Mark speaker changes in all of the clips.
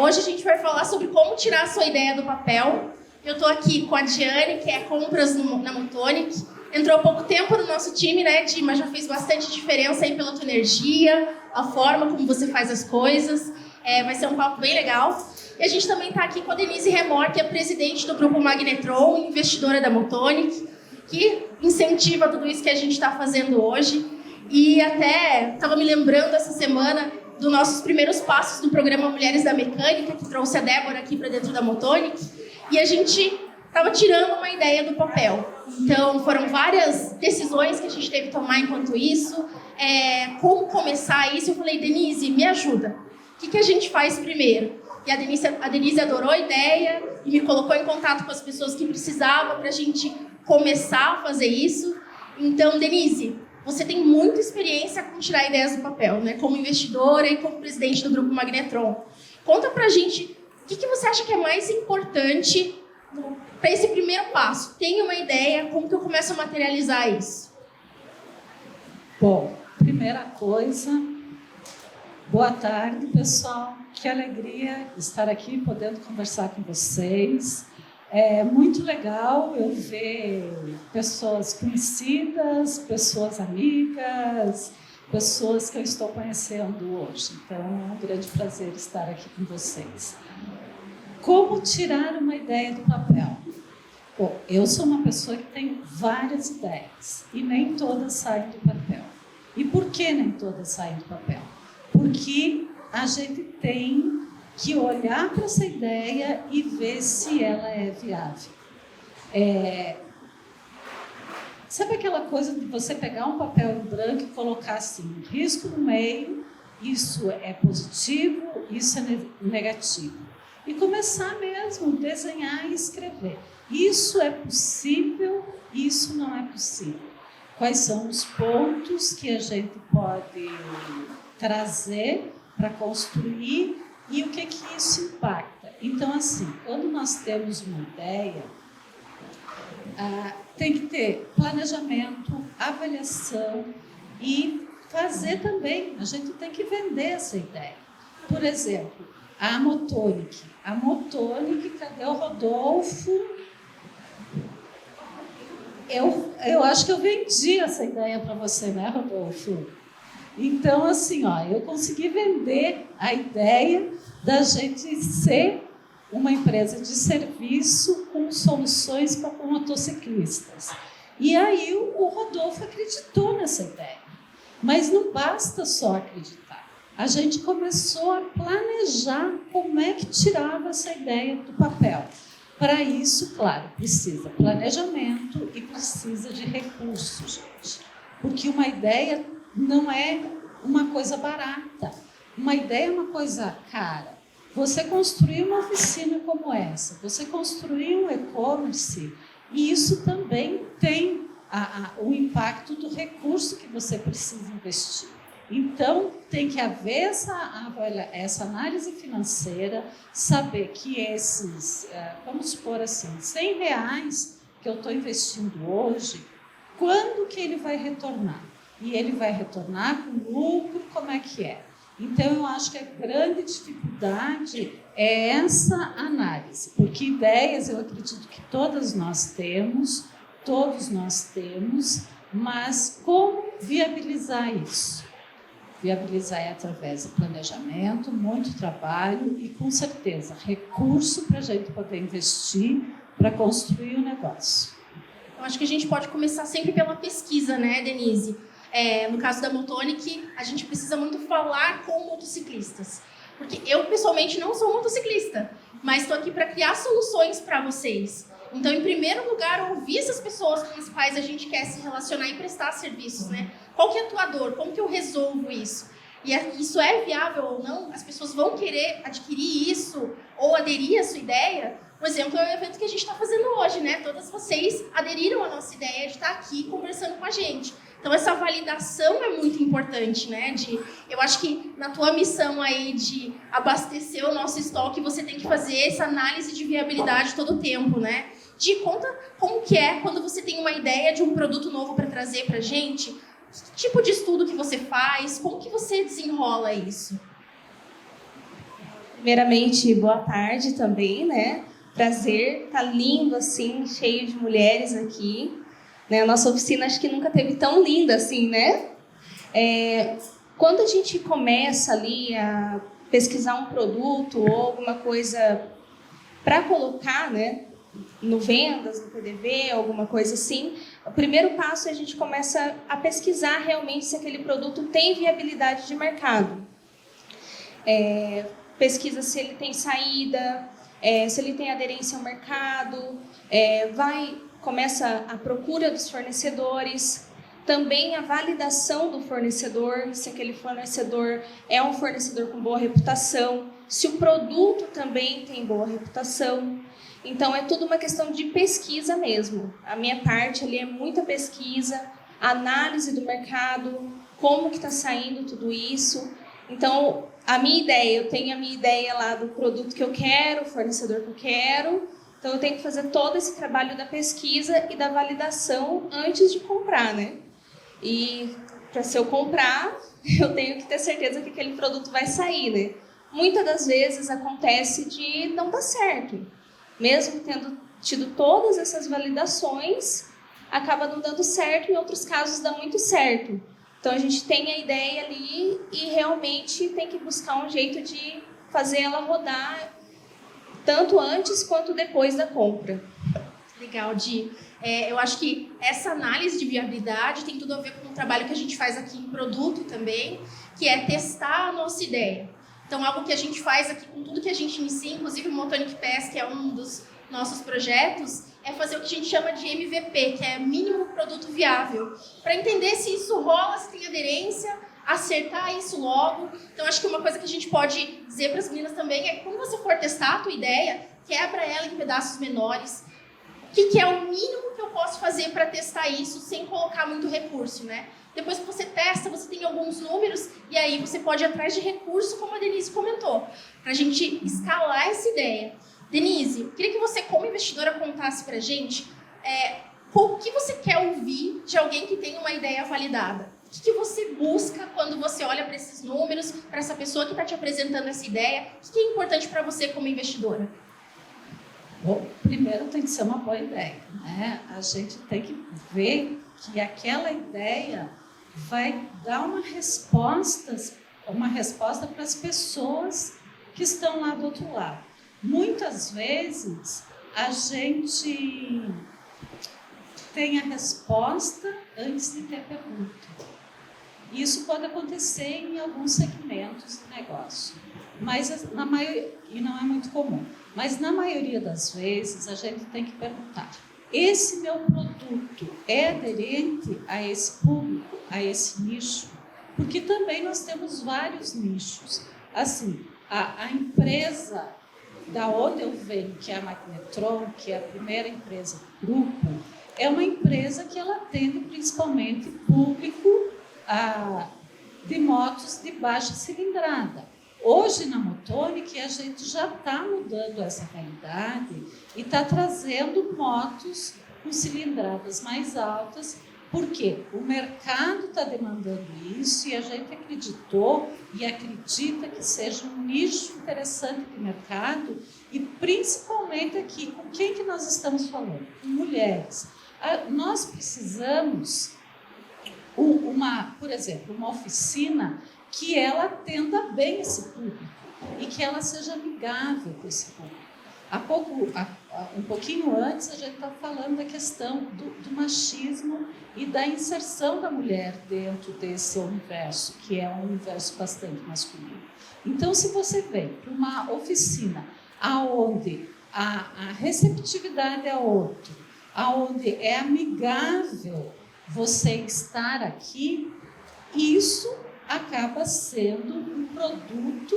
Speaker 1: Hoje a gente vai falar sobre como tirar a sua ideia do papel. Eu estou aqui com a Diane, que é compras na Motonic. Entrou há pouco tempo no nosso time, né, Di? Mas já fez bastante diferença aí pela tua energia, a forma como você faz as coisas. Vai ser um papo bem legal. E a gente também está aqui com a Denise Remor, que é presidente do Grupo Magnetron, investidora da Motonic, que incentiva tudo isso que a gente está fazendo hoje. E até estava me lembrando essa semana dos nossos primeiros passos do programa Mulheres da Mecânica, que trouxe a Débora aqui para dentro da Motonic, e a gente estava tirando uma ideia do papel. Então, foram várias decisões que a gente teve que tomar enquanto isso. Como começar isso? Eu falei, Denise, me ajuda. O que a gente faz primeiro? E a Denise adorou a ideia e me colocou em contato com as pessoas que precisavam para a gente começar a fazer isso. Então, Denise, você tem muita experiência com tirar ideias do papel, né? Como investidora e como presidente do Grupo Magnetron. Conta pra gente o que você acha que é mais importante para esse primeiro passo. Tenho uma ideia, como que eu começo a materializar isso?
Speaker 2: Bom, primeira coisa, boa tarde, pessoal. Que alegria estar aqui podendo conversar com vocês. É muito legal eu ver pessoas conhecidas, pessoas amigas, pessoas que eu estou conhecendo hoje. Então, é um grande prazer estar aqui com vocês. Como tirar uma ideia do papel? Bom, eu sou uma pessoa que tem várias ideias e nem todas saem do papel. E por que nem todas saem do papel? Porque a gente tem que olhar para essa ideia e ver se ela é viável. Sabe aquela coisa de você pegar um papel em branco e colocar assim, um risco no meio, isso é positivo, isso é negativo. E começar mesmo a desenhar e escrever. Isso é possível, isso não é possível. Quais são os pontos que a gente pode trazer para construir e o que isso impacta. Então, assim, quando nós temos uma ideia, tem que ter planejamento, avaliação e fazer também. A gente tem que vender essa ideia. Por exemplo, a Motonic. A Motonic, cadê o Rodolfo? Eu acho que eu vendi essa ideia para você, né, Rodolfo? Então, assim, eu consegui vender a ideia da gente ser uma empresa de serviço com soluções para motociclistas. E aí o Rodolfo acreditou nessa ideia. Mas não basta só acreditar. A gente começou a planejar como é que tirava essa ideia do papel. Para isso, claro, precisa planejamento e precisa de recursos, gente. Porque uma ideia não é uma coisa barata. Uma ideia é uma coisa cara. Você construir uma oficina como essa, você construir um e-commerce, e isso também tem o impacto do recurso que você precisa investir. Então, tem que haver essa análise financeira, saber que esses, vamos supor assim, R$100 que eu estou investindo hoje, quando que ele vai retornar? E ele vai retornar com lucro, como é que é? Então, eu acho que a grande dificuldade é essa análise, porque ideias eu acredito que todos nós temos, mas como viabilizar isso? Viabilizar é através de planejamento, muito trabalho e, com certeza, recurso para a gente poder investir para construir o negócio.
Speaker 1: Eu acho que a gente pode começar sempre pela pesquisa, né, Denise? No caso da Motonic, a gente precisa muito falar com motociclistas. Porque eu, pessoalmente, não sou motociclista, mas estou aqui para criar soluções para vocês. Então, em primeiro lugar, ouvir essas pessoas com as quais a gente quer se relacionar e prestar serviços, né? Qual que é a tua dor? Como que eu resolvo isso? E isso é viável ou não? As pessoas vão querer adquirir isso ou aderir à sua ideia? Por exemplo, é o evento que a gente está fazendo hoje, né? Todas vocês aderiram à nossa ideia de estar aqui conversando com a gente. Então, essa validação é muito importante, né? Eu acho que na tua missão aí de abastecer o nosso estoque, você tem que fazer essa análise de viabilidade todo o tempo, né? Conta como que é quando você tem uma ideia de um produto novo para trazer para a gente. Que tipo de estudo que você faz? Como que você desenrola isso?
Speaker 3: Primeiramente, boa tarde também, né? Prazer, tá lindo assim, cheio de mulheres aqui. Né? A nossa oficina acho que nunca teve tão linda assim, né? Quando a gente começa ali a pesquisar um produto ou alguma coisa para colocar, né, no vendas, no PDV, alguma coisa assim, o primeiro passo é a gente começa a pesquisar realmente se aquele produto tem viabilidade de mercado. Pesquisa se ele tem saída, se ele tem aderência ao mercado, começa a procura dos fornecedores, também a validação do fornecedor, se aquele fornecedor é um fornecedor com boa reputação, se o produto também tem boa reputação. Então, é tudo uma questão de pesquisa mesmo. A minha parte ali é muita pesquisa, análise do mercado, como que está saindo tudo isso. Então, eu tenho a minha ideia lá do produto que eu quero, o fornecedor que eu quero. Então, eu tenho que fazer todo esse trabalho da pesquisa e da validação antes de comprar, né? E para se eu comprar, eu tenho que ter certeza que aquele produto vai sair, né? Muitas das vezes acontece de não dar certo. Mesmo tendo tido todas essas validações, acaba não dando certo, em outros casos dá muito certo. Então a gente tem a ideia ali e realmente tem que buscar um jeito de fazer ela rodar tanto antes quanto depois da compra.
Speaker 1: Legal, Di. Eu acho que essa análise de viabilidade tem tudo a ver com o trabalho que a gente faz aqui em produto também, que é testar a nossa ideia. Então, algo que a gente faz aqui com tudo que a gente inicia, inclusive o Motonic Pass, que é um dos nossos projetos, é fazer o que a gente chama de MVP, que é mínimo produto viável, para entender se isso rola, se tem aderência, acertar isso logo. Então, acho que uma coisa que a gente pode dizer para as meninas também é que quando você for testar a tua ideia, quebra ela em pedaços menores. O que é o mínimo que eu posso fazer para testar isso sem colocar muito recurso, né? Depois que você testa, você tem alguns números e aí você pode ir atrás de recurso, como a Denise comentou, para a gente escalar essa ideia. Denise, eu queria que você, como investidora, contasse para a gente o que você quer ouvir de alguém que tem uma ideia validada. O que você busca quando você olha para esses números, para essa pessoa que está te apresentando essa ideia? O que é importante para você como investidora?
Speaker 2: Bom, primeiro tem que ser uma boa ideia, né? A gente tem que ver que aquela ideia vai dar uma resposta para as pessoas que estão lá do outro lado. Muitas vezes a gente tem a resposta antes de ter pergunta. Isso pode acontecer em alguns segmentos de negócio, mas na maioria, e não é muito comum, mas na maioria das vezes a gente tem que perguntar: esse meu produto é aderente a esse público, a esse nicho? Porque também nós temos vários nichos. Assim, a empresa da onde eu venho, que é a Magnetron, que é a primeira empresa do grupo, é uma empresa que ela atende principalmente público de motos de baixa cilindrada. Hoje, na Motonic, a gente já está mudando essa realidade e está trazendo motos com cilindradas mais altas, porque o mercado está demandando isso e a gente acreditou e acredita que seja um nicho interessante de mercado e principalmente aqui, com quem que nós estamos falando? Com mulheres. Nós precisamos, por exemplo, uma oficina que ela atenda bem esse público e que ela seja amigável com esse público. Um pouquinho antes, a gente estava falando da questão do machismo e da inserção da mulher dentro desse universo, que é um universo bastante masculino. Então, se você vem para uma oficina onde a receptividade é outra, onde é amigável você estar aqui, isso acaba sendo um produto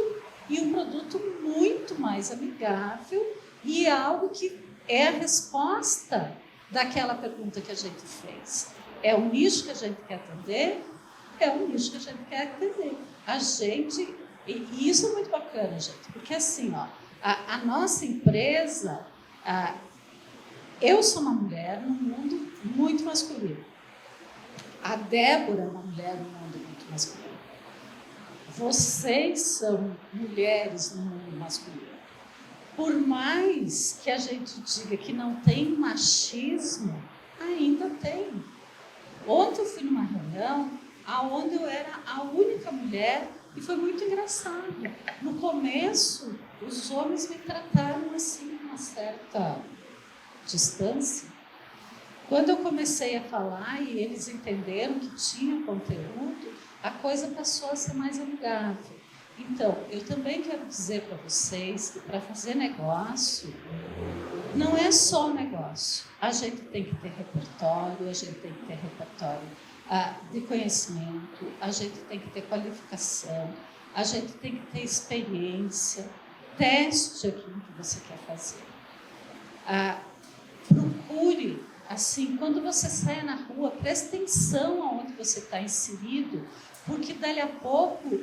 Speaker 2: e um produto muito mais amigável e algo que é a resposta daquela pergunta que a gente fez. É o nicho que a gente quer atender? É o nicho que a gente quer atender. E isso é muito bacana, gente, porque assim, a nossa empresa, eu sou uma mulher num mundo muito masculino. A Débora é uma mulher num mundo muito masculino. vocês são mulheres no mundo masculino. Por mais que a gente diga que não tem machismo, ainda tem. Ontem eu fui numa reunião onde eu era a única mulher e foi muito engraçado. No começo, os homens me trataram assim, com uma certa distância. Quando eu comecei a falar e eles entenderam que tinha conteúdo, a coisa passou a ser mais amigável. Então, eu também quero dizer para vocês que para fazer negócio, não é só negócio. A gente tem que ter repertório, a gente tem que ter repertório de conhecimento, a gente tem que ter qualificação, a gente tem que ter experiência, teste aquilo que você quer fazer. Procure, assim, quando você sai na rua, preste atenção aonde você está inserido, porque dali a pouco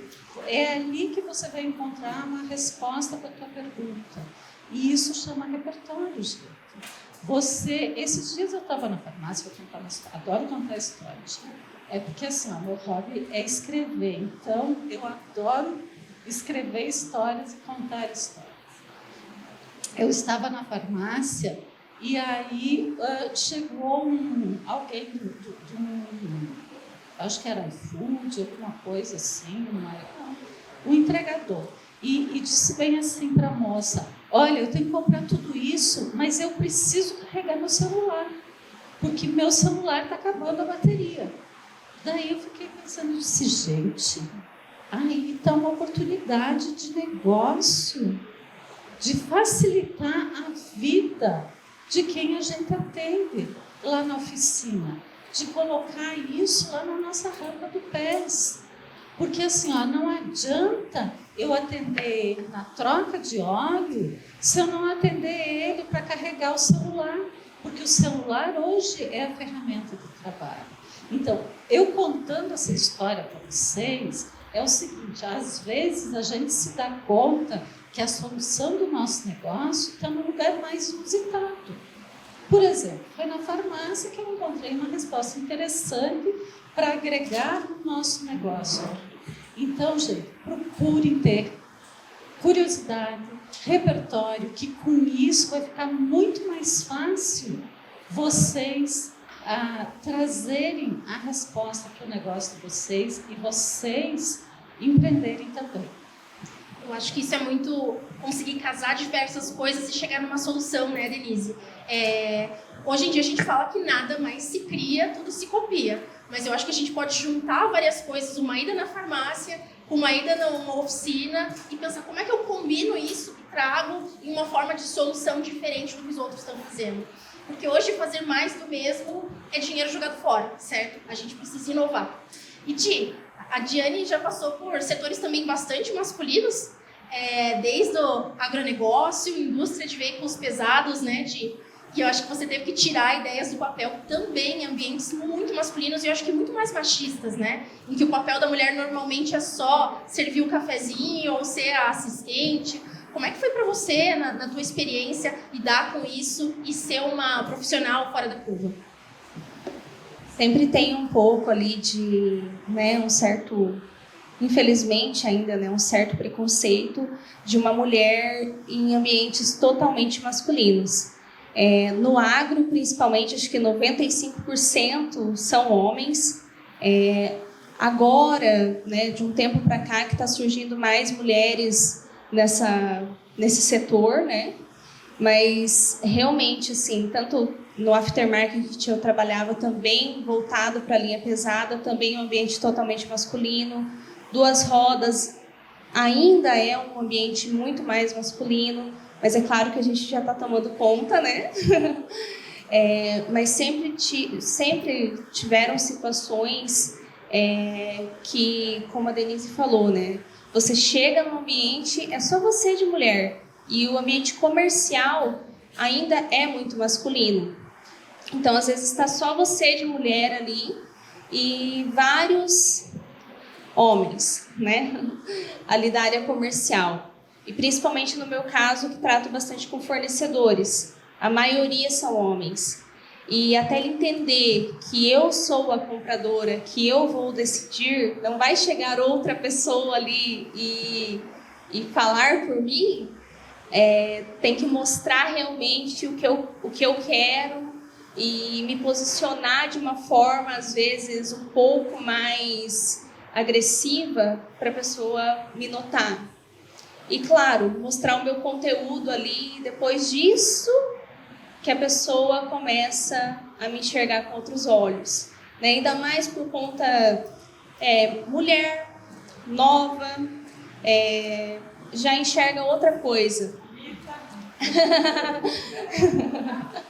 Speaker 2: é ali que você vai encontrar uma resposta para a tua pergunta. E isso chama repertório, gente. Esses dias eu estava na farmácia, adoro contar histórias. É porque assim, o meu hobby é escrever, então eu adoro escrever histórias e contar histórias. Eu estava na farmácia e aí chegou alguém acho que era iFood, alguma coisa assim, um entregador. E disse bem assim para a moça: olha, eu tenho que comprar tudo isso, mas eu preciso carregar meu celular, porque meu celular está acabando a bateria. Daí eu fiquei pensando, disse, gente, aí está uma oportunidade de negócio, de facilitar a vida de quem a gente atende lá na oficina, de colocar isso lá na nossa rampa do PES. Porque assim, não adianta eu atender ele na troca de óleo se eu não atender ele para carregar o celular, porque o celular hoje é a ferramenta de trabalho. Então, eu contando essa história para vocês, é o seguinte, às vezes a gente se dá conta que a solução do nosso negócio está no lugar mais inusitado. Por exemplo, foi na farmácia que eu encontrei uma resposta interessante para agregar no nosso negócio. Então, gente, procurem ter curiosidade, repertório, que com isso vai ficar muito mais fácil vocês trazerem a resposta para o negócio de vocês e vocês empreenderem também.
Speaker 1: Eu acho que isso é muito conseguir casar diversas coisas e chegar numa solução, né, Denise? Hoje em dia a gente fala que nada mais se cria, tudo se copia. Mas eu acho que a gente pode juntar várias coisas, uma ida na farmácia, uma ida numa oficina e pensar como é que eu combino isso e trago em uma forma de solução diferente do que os outros estão fazendo. Porque hoje fazer mais do mesmo é dinheiro jogado fora, certo? A gente precisa inovar. E Di, a Diane já passou por setores também bastante masculinos, desde o agronegócio, indústria de veículos pesados, né, que eu acho que você teve que tirar ideias do papel também em ambientes muito masculinos e eu acho que muito mais machistas, né? Em que o papel da mulher normalmente é só servir o cafezinho ou ser a assistente. Como é que foi para você, na tua experiência, lidar com isso e ser uma profissional fora da curva?
Speaker 3: Sempre tem um pouco ali de, né, um certo, infelizmente ainda, né, um certo preconceito de uma mulher em ambientes totalmente masculinos. No agro, principalmente, acho que 95% são homens. Agora, né, de um tempo para cá, que está surgindo mais mulheres nesse setor, né? Mas realmente, assim, tanto no aftermarket eu trabalhava também voltado para a linha pesada, também um ambiente totalmente masculino. Duas rodas ainda é um ambiente muito mais masculino, mas é claro que a gente já está tomando conta, né? Mas sempre tiveram situações que, como a Denise falou, né? Você chega no ambiente, é só você de mulher, e o ambiente comercial ainda é muito masculino. Então, às vezes, está só você de mulher ali e vários homens, né? Ali da área comercial. E principalmente no meu caso, que trato bastante com fornecedores. A maioria são homens. E até ele entender que eu sou a compradora, que eu vou decidir, não vai chegar outra pessoa ali e falar por mim, tem que mostrar realmente o que eu quero e me posicionar de uma forma, às vezes, um pouco mais agressiva para a pessoa me notar. E, claro, mostrar o meu conteúdo ali, depois disso que a pessoa começa a me enxergar com outros olhos. Né? Ainda mais por conta mulher, nova, já enxerga outra coisa.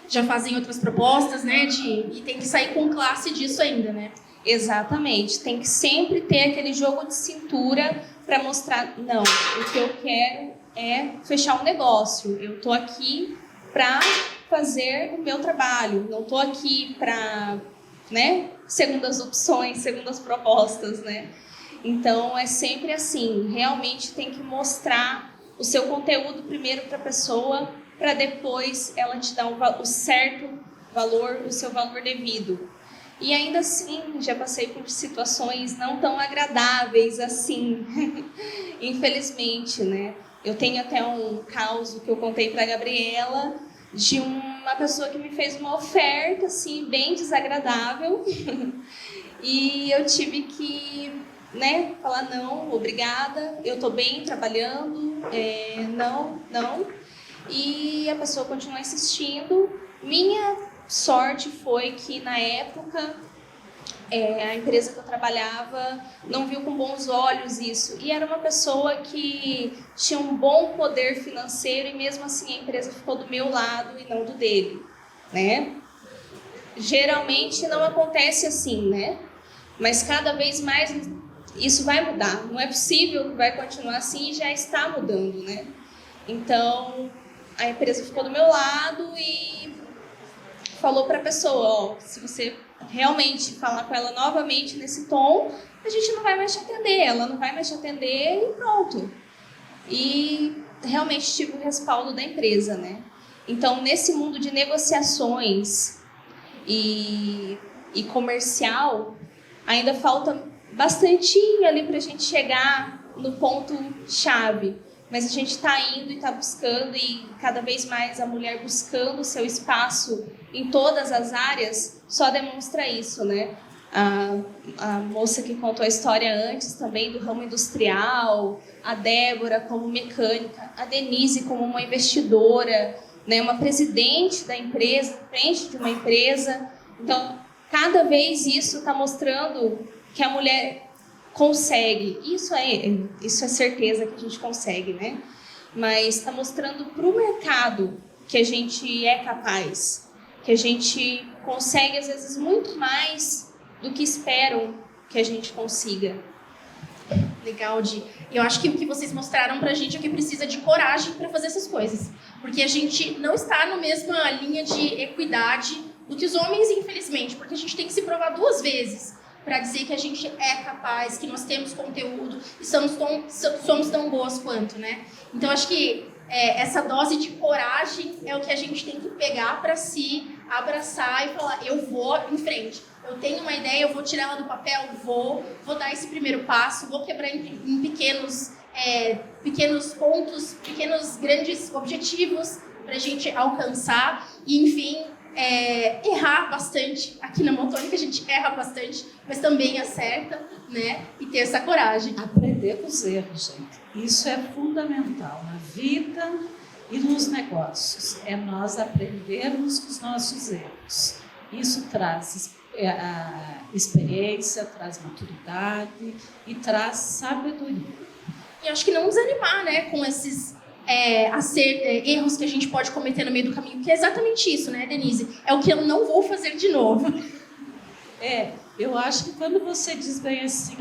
Speaker 1: Já fazem outras propostas, né? E tem que sair com classe disso ainda, né?
Speaker 3: Exatamente. Tem que sempre ter aquele jogo de cintura para mostrar, não, o que eu quero é fechar um negócio. Eu tô aqui para fazer o meu trabalho. Não tô aqui para, né, segundas opções, segundas propostas, né? Então, é sempre assim. Realmente tem que mostrar o seu conteúdo primeiro para a pessoa, para depois ela te dar o certo valor, o seu valor devido. E ainda assim, já passei por situações não tão agradáveis assim, infelizmente, né? Eu tenho até um caso que eu contei para a Gabriela, de uma pessoa que me fez uma oferta, assim, bem desagradável, e eu tive que, né, falar não, obrigada, eu tô bem trabalhando, não. E a pessoa continuou insistindo. Minha sorte foi que, na época, a empresa que eu trabalhava não viu com bons olhos isso. E era uma pessoa que tinha um bom poder financeiro e, mesmo assim, a empresa ficou do meu lado e não do dele, né? Geralmente não acontece assim, né? Mas cada vez mais isso vai mudar. Não é possível que vai continuar assim, e já está mudando, né? Então, a empresa ficou do meu lado e falou para a pessoa, se você realmente falar com ela novamente nesse tom, a gente não vai mais te atender, ela não vai mais te atender e pronto. E realmente tive o respaldo da empresa, né? Então, nesse mundo de negociações e comercial, ainda falta bastantinho ali para a gente chegar no ponto-chave. Mas a gente está indo e está buscando, e cada vez mais a mulher buscando o seu espaço em todas as áreas, só demonstra isso, né? A moça que contou a história antes também do ramo industrial, a Débora como mecânica, a Denise como uma investidora, né? Uma presidente da empresa, frente de uma empresa. Então, cada vez isso está mostrando que a mulher consegue. Isso é certeza que a gente consegue, né? Mas está mostrando para o mercado que a gente é capaz, que a gente consegue, às vezes, muito mais do que esperam que a gente consiga.
Speaker 1: Legal, Di. Eu acho que o que vocês mostraram pra gente é que precisa de coragem para fazer essas coisas. Porque a gente não está na mesma linha de equidade do que os homens, infelizmente. Porque a gente tem que se provar 2 vezes para dizer que a gente é capaz, que nós temos conteúdo e somos tão boas quanto, né? Então, acho que essa dose de coragem é o que a gente tem que pegar para si, abraçar e falar, eu vou em frente. Eu tenho uma ideia, eu vou tirar ela do papel, vou dar esse primeiro passo, vou quebrar em pequenos pontos, pequenos grandes objetivos para a gente alcançar e, enfim, errar bastante. Aqui na Motônica a gente erra bastante, mas também acerta, né? E ter essa coragem.
Speaker 2: Aprender com os erros, gente. Isso é fundamental na vida e nos negócios. É nós aprendermos com os nossos erros. Isso traz experiência, traz maturidade e traz sabedoria.
Speaker 1: E acho que não desanimar, né, com esses erros que a gente pode cometer no meio do caminho, que é exatamente isso, né, Denise? É o que eu não vou fazer de novo.
Speaker 2: Eu acho que quando você diz bem assim,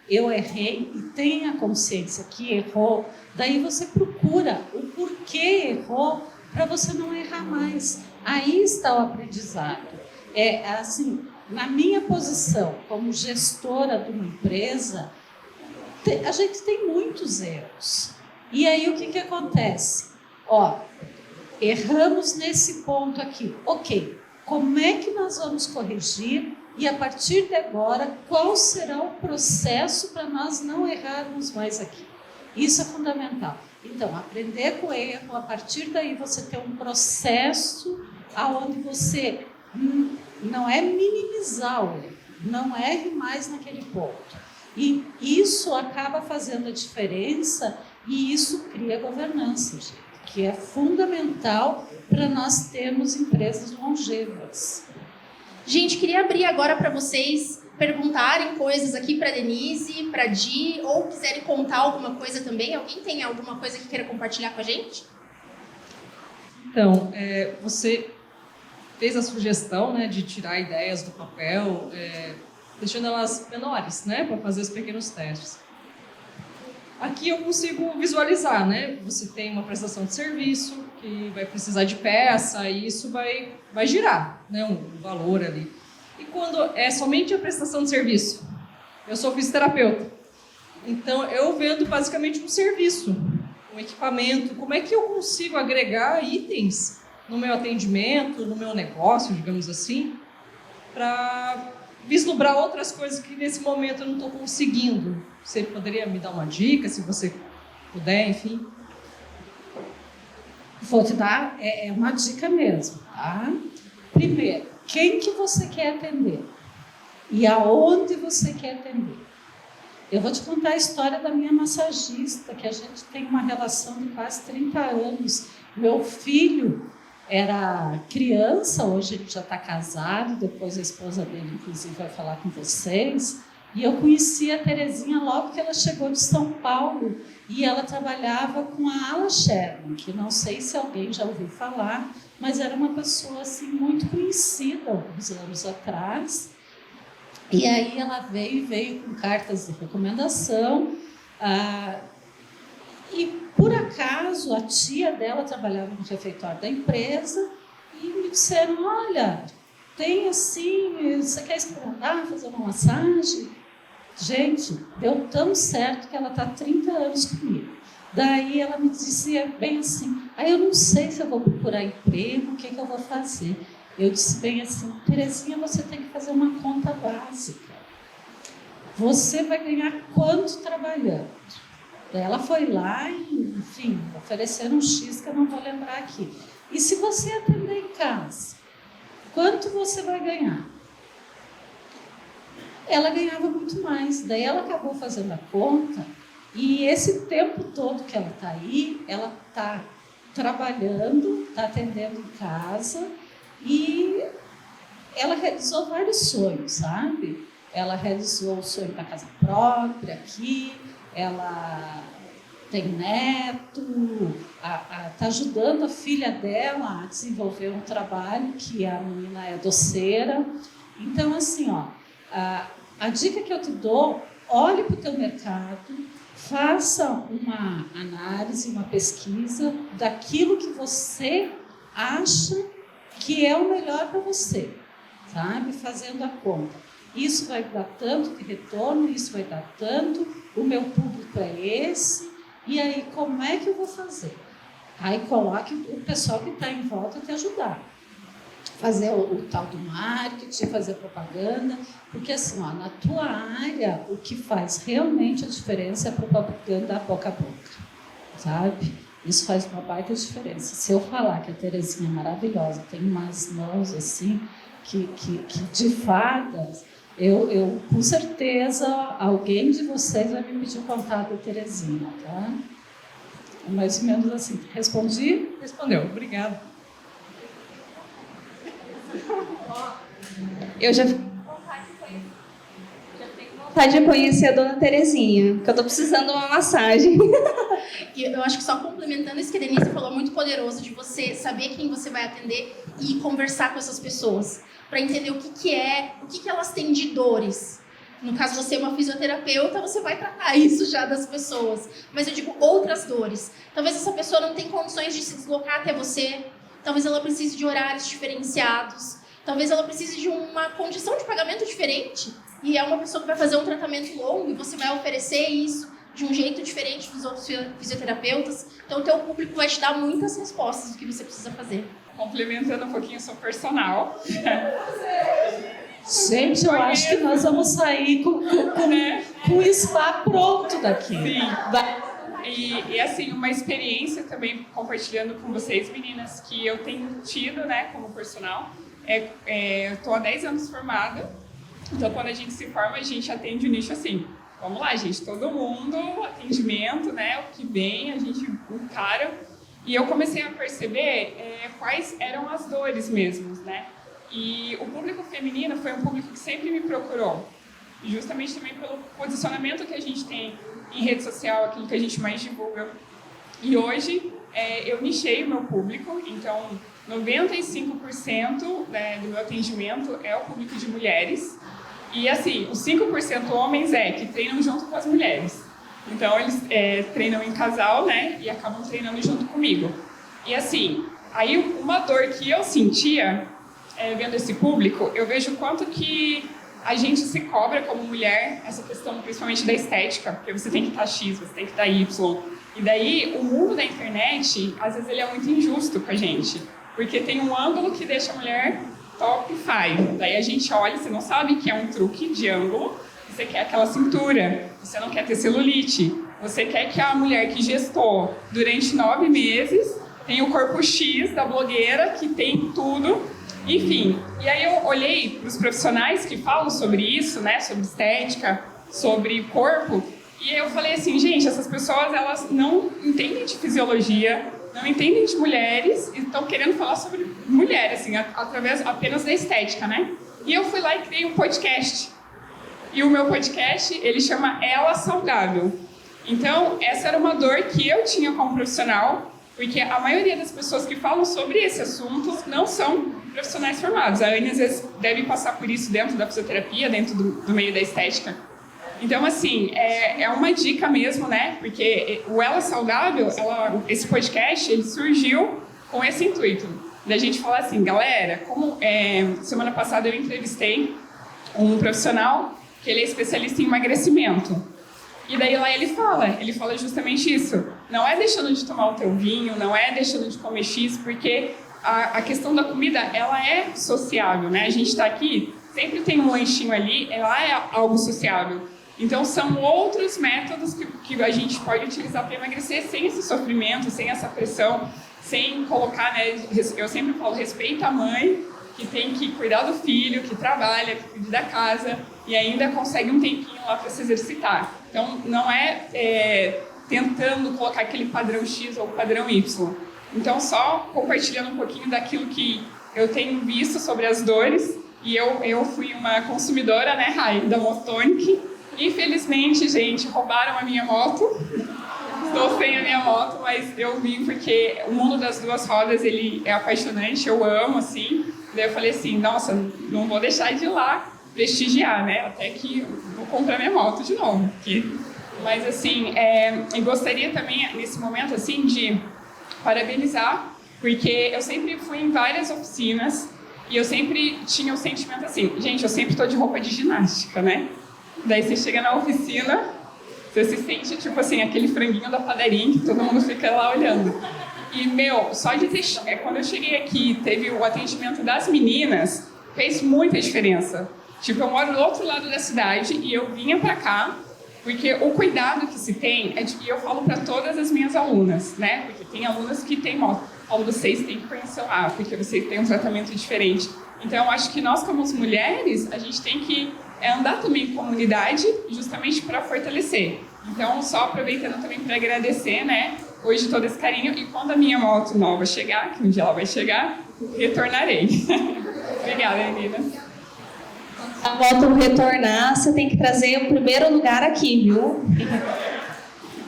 Speaker 2: eu errei e tenha consciência que errou, daí você procura o porquê errou para você não errar mais. Aí está o aprendizado. Assim, na minha posição como gestora de uma empresa, a gente tem muitos erros. E aí o que acontece? Erramos nesse ponto aqui. Ok, como é que nós vamos corrigir e, a partir de agora, qual será o processo para nós não errarmos mais aqui. Isso é fundamental. Então, aprender com o erro, a partir daí você ter um processo onde você não é minimizar o erro, não erre mais naquele ponto. E isso acaba fazendo a diferença e isso cria governança, gente, que é fundamental para nós termos empresas longevas.
Speaker 1: Gente, queria abrir agora para vocês perguntarem coisas aqui para Denise, para Di, ou quiserem contar alguma coisa também. Alguém tem alguma coisa que queira compartilhar com a gente?
Speaker 4: Então, você fez a sugestão, né, de tirar ideias do papel, deixando elas menores, né, para fazer os pequenos testes. Aqui eu consigo visualizar, né, você tem uma prestação de serviço que vai precisar de peça e isso vai girar, né, um valor ali. E quando é somente a prestação de serviço, eu sou fisioterapeuta, então eu vendo basicamente um serviço, um equipamento, como é que eu consigo agregar itens no meu atendimento, no meu negócio, digamos assim, para vislumbrar outras coisas que nesse momento eu não estou conseguindo. Você poderia me dar uma dica, se você puder, enfim?
Speaker 2: Vou te dar uma dica mesmo, tá? Primeiro, quem que você quer atender? E aonde você quer atender? Eu vou te contar a história da minha massagista, que a gente tem uma relação de quase 30 anos. Meu filho era criança, hoje ele já está casado, depois a esposa dele, inclusive, vai falar com vocês. E eu conheci a Terezinha logo que ela chegou de São Paulo e ela trabalhava com a Ala Sherman, que não sei se alguém já ouviu falar, mas era uma pessoa assim, muito conhecida alguns anos atrás. E aí ela veio com cartas de recomendação e por acaso a tia dela trabalhava no refeitório da empresa e me disseram, olha, tem assim, você quer experimentar, fazer uma massagem? Gente, deu tão certo que ela está há 30 anos comigo. Daí ela me dizia bem assim, eu não sei se eu vou procurar emprego, o que eu vou fazer? Eu disse bem assim, Terezinha, você tem que fazer uma conta básica. Você vai ganhar quanto trabalhando? Daí ela foi lá e, enfim, ofereceram um X que eu não vou lembrar aqui. E se você atender em casa, quanto você vai ganhar? Ela ganhava muito mais. Daí ela acabou fazendo a conta e esse tempo todo que ela está aí, ela está trabalhando, está atendendo em casa e ela realizou vários sonhos, sabe? Ela realizou o sonho da casa própria aqui, ela tem neto, está ajudando a filha dela a desenvolver um trabalho, que a menina é doceira. Então, assim, a dica que eu te dou, olhe para o teu mercado, faça uma análise, uma pesquisa daquilo que você acha que é o melhor para você, sabe? Fazendo a conta. Isso vai dar tanto de retorno, isso vai dar tanto, o meu público é esse, e aí como é que eu vou fazer? Aí coloque o pessoal que está em volta te ajudar. Fazer o tal do marketing, fazer propaganda, porque assim, na tua área, o que faz realmente a diferença é a propaganda boca a boca, sabe? Isso faz uma baita diferença. Se eu falar que a Terezinha é maravilhosa, tem umas mãos assim, que de fadas, eu com certeza, alguém de vocês vai me pedir o contato da Terezinha, tá? É mais ou menos assim. Respondi?
Speaker 4: Respondeu, obrigado.
Speaker 3: Eu já tenho vontade de conhecer a dona Terezinha, que eu estou precisando de uma massagem.
Speaker 1: E eu acho que só complementando isso que a Denise falou, muito poderoso de você saber quem você vai atender e conversar com essas pessoas, para entender o que elas têm de dores. No caso, você é uma fisioterapeuta, você vai tratar isso já das pessoas. Mas eu digo outras dores. Talvez essa pessoa não tenha condições de se deslocar até você, talvez ela precise de horários diferenciados, talvez ela precise de uma condição de pagamento diferente, e é uma pessoa que vai fazer um tratamento longo e você vai oferecer isso de um jeito diferente dos outros fisioterapeutas. Então, o teu público vai te dar muitas respostas do que você precisa fazer.
Speaker 5: Complementando um pouquinho, eu sou personal.
Speaker 2: Gente, eu acho que nós vamos sair com o spa pronto daqui.
Speaker 5: Sim. E assim, uma experiência também compartilhando com vocês, meninas, que eu tenho tido, né, como personal. Eu estou há 10 anos formada, então quando a gente se forma, a gente atende o nicho assim. Vamos lá, gente, todo mundo, atendimento, né, o que vem, a gente encara. E eu comecei a perceber quais eram as dores mesmo, né? E o público feminino foi um público que sempre me procurou, justamente também pelo posicionamento que a gente tem em rede social, aquilo que a gente mais divulga. E hoje eu nichei o meu público, então 95% do meu atendimento é o público de mulheres. E assim, os 5% homens que treinam junto com as mulheres. Então eles treinam em casal, né, e acabam treinando junto comigo. E assim, aí uma dor que eu sentia vendo esse público, eu vejo o quanto que a gente se cobra como mulher, essa questão principalmente da estética, porque você tem que estar X, você tem que estar Y. E daí o mundo da internet, às vezes ele é muito injusto com a gente, porque tem um ângulo que deixa a mulher top 5. Daí a gente olha, você não sabe que é um truque de ângulo, você quer aquela cintura, você não quer ter celulite, você quer que a mulher que gestou durante 9 meses tenha o corpo X da blogueira, que tem tudo, enfim. E aí eu olhei para os profissionais que falam sobre isso, né, sobre estética, sobre corpo, e eu falei assim, gente, essas pessoas, elas não entendem de fisiologia, não entendem de mulheres e estão querendo falar sobre mulher, assim, através apenas da estética, né? E eu fui lá e criei um podcast. E o meu podcast, ele chama Ela Saudável. Então, essa era uma dor que eu tinha como profissional, porque a maioria das pessoas que falam sobre esse assunto não são profissionais formados. A Anne, às vezes, deve passar por isso dentro da fisioterapia, dentro do meio da estética. Então, assim, é uma dica mesmo, né? Porque o Ela Saudável, esse podcast, ele surgiu com esse intuito. Da gente falar assim, galera, como semana passada eu entrevistei um profissional que ele é especialista em emagrecimento. E daí lá ele fala justamente isso. Não é deixando de tomar o teu vinho, não é deixando de comer X, porque a questão da comida, ela é sociável, né? A gente está aqui, sempre tem um lanchinho ali, ela é algo sociável. Então, são outros métodos que a gente pode utilizar para emagrecer sem esse sofrimento, sem essa pressão, sem colocar, né? Eu sempre falo, respeita a mãe, que tem que cuidar do filho, que trabalha, que cuida da casa e ainda consegue um tempinho lá para se exercitar. Então, não é tentando colocar aquele padrão X ou padrão Y. Então, só compartilhando um pouquinho daquilo que eu tenho visto sobre as dores. E eu fui uma consumidora, né, Rai, da Motonic. Infelizmente, gente, roubaram a minha moto. Estou sem a minha moto, mas eu vim porque o mundo das duas rodas, ele é apaixonante, eu amo, assim. Daí eu falei assim, nossa, não vou deixar de ir lá prestigiar, né? Até que vou comprar minha moto de novo. Mas, assim, eu gostaria também, nesse momento, assim, de parabenizar, porque eu sempre fui em várias oficinas e eu sempre tinha o sentimento assim, gente, eu sempre estou de roupa de ginástica, né? Daí você chega na oficina, você se sente, tipo assim, aquele franguinho da padaria que todo mundo fica lá olhando. E, só de ter... Quando eu cheguei aqui, teve o atendimento das meninas, fez muita diferença. Tipo, eu moro do outro lado da cidade e eu vinha pra cá, porque o cuidado que se tem, e eu falo pra todas as minhas alunas, né? Porque tem alunas que têm moto. Falo, vocês têm que conhecer lá, porque vocês têm um tratamento diferente. Então, eu acho que nós, como mulheres, a gente tem que andar também em comunidade, justamente para fortalecer. Então, só aproveitando também para agradecer, né, hoje todo esse carinho. E quando a minha moto nova chegar, que um dia ela vai chegar, retornarei. Obrigada, meninas.
Speaker 3: A moto retornar, você tem que trazer o primeiro lugar aqui, viu?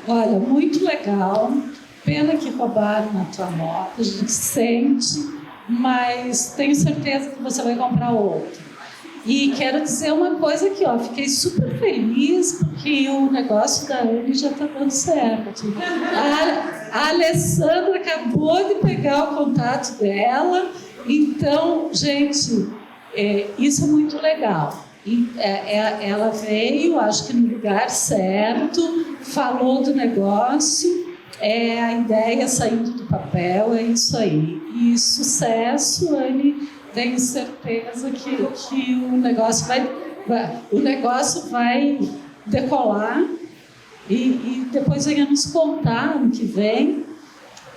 Speaker 2: Olha, muito legal. Pena que roubaram na tua moto, a gente sente, mas tenho certeza que você vai comprar outra. E quero dizer uma coisa aqui, ó, fiquei super feliz porque o negócio da Anne já está dando certo. A Alessandra acabou de pegar o contato dela, então, gente, isso é muito legal. Ela veio, acho que no lugar certo, falou do negócio, a ideia saindo do papel, é isso aí. E sucesso, Anne, tenho certeza que o negócio vai decolar e depois venha nos contar no que vem.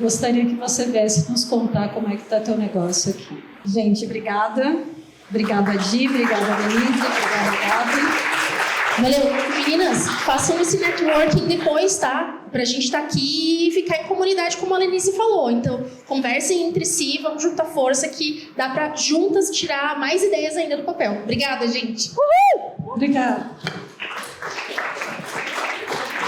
Speaker 2: Gostaria que você viesse nos contar como é que está teu negócio aqui.
Speaker 6: Gente, obrigada. Obrigada, Di. Obrigada, Denise. Obrigada, Gabi.
Speaker 1: Valeu. Meninas, façam esse networking depois, tá? Pra gente estar aqui e ficar em comunidade, como a Lenice falou. Então, conversem entre si, vamos juntar força que dá pra juntas tirar mais ideias ainda do papel. Obrigada, gente.
Speaker 2: Obrigada.